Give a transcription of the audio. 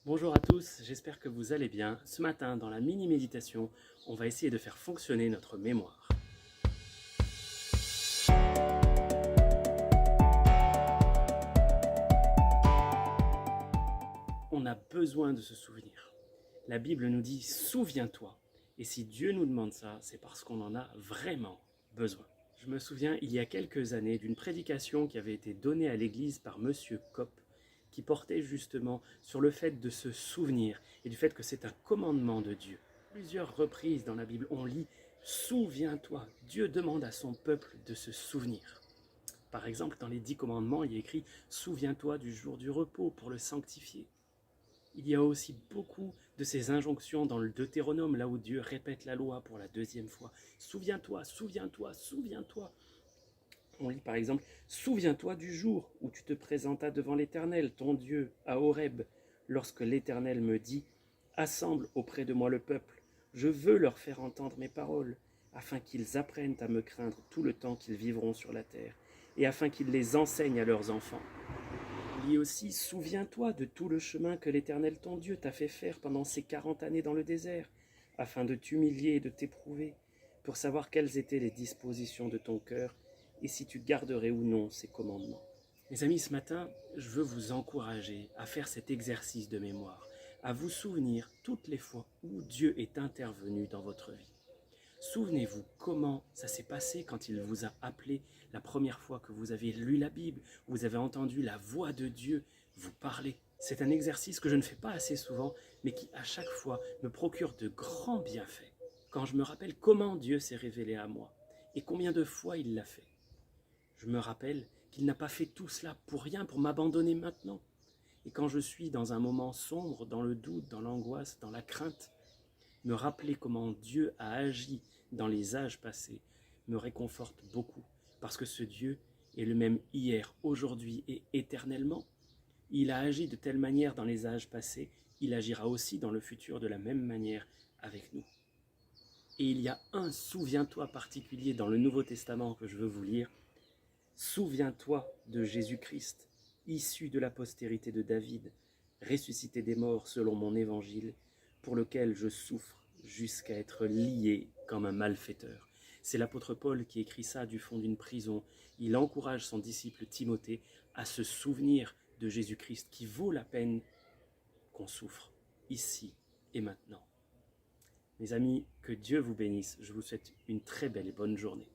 Bonjour à tous, j'espère que vous allez bien. Ce matin, dans la mini-méditation, on va essayer de faire fonctionner notre mémoire. On a besoin de se souvenir. La Bible nous dit « souviens-toi ». Et si Dieu nous demande ça, c'est parce qu'on en a vraiment besoin. Je me souviens, il y a quelques années, d'une prédication qui avait été donnée à l'église par Monsieur Kopp, qui portait justement sur le fait de se souvenir et du fait que c'est un commandement de Dieu. Plusieurs reprises dans la Bible, on lit « souviens-toi ». Dieu demande à son peuple de se souvenir. Par exemple, dans les 10 commandements, il y a écrit « souviens-toi du jour du repos pour le sanctifier ». Il y a aussi beaucoup de ces injonctions dans le Deutéronome, là où Dieu répète la loi pour la deuxième fois. Souviens-toi, souviens-toi, souviens-toi. On lit par exemple « Souviens-toi du jour où tu te présentas devant l'Éternel, ton Dieu, à Horeb, lorsque l'Éternel me dit « Assemble auprès de moi le peuple, je veux leur faire entendre mes paroles, afin qu'ils apprennent à me craindre tout le temps qu'ils vivront sur la terre, et afin qu'ils les enseignent à leurs enfants. » On lit aussi « Souviens-toi de tout le chemin que l'Éternel ton Dieu t'a fait faire pendant ces 40 années dans le désert, afin de t'humilier et de t'éprouver, pour savoir quelles étaient les dispositions de ton cœur, et si tu garderais ou non ces commandements. » Mes amis, ce matin, je veux vous encourager à faire cet exercice de mémoire, à vous souvenir toutes les fois où Dieu est intervenu dans votre vie. Souvenez-vous comment ça s'est passé quand il vous a appelé la première fois que vous avez lu la Bible, vous avez entendu la voix de Dieu vous parler. C'est un exercice que je ne fais pas assez souvent, mais qui à chaque fois me procure de grands bienfaits. Quand je me rappelle comment Dieu s'est révélé à moi et combien de fois il l'a fait. Je me rappelle qu'il n'a pas fait tout cela pour rien, pour m'abandonner maintenant. Et quand je suis dans un moment sombre, dans le doute, dans l'angoisse, dans la crainte, me rappeler comment Dieu a agi dans les âges passés me réconforte beaucoup, parce que ce Dieu est le même hier, aujourd'hui et éternellement. Il a agi de telle manière dans les âges passés, il agira aussi dans le futur de la même manière avec nous. Et il y a un souviens-toi particulier dans le Nouveau Testament que je veux vous lire. Souviens-toi de Jésus-Christ, issu de la postérité de David, ressuscité des morts selon mon évangile, pour lequel je souffre jusqu'à être lié comme un malfaiteur. C'est l'apôtre Paul qui écrit ça du fond d'une prison. Il encourage son disciple Timothée à se souvenir de Jésus-Christ qui vaut la peine qu'on souffre ici et maintenant. Mes amis, que Dieu vous bénisse. Je vous souhaite une très belle et bonne journée.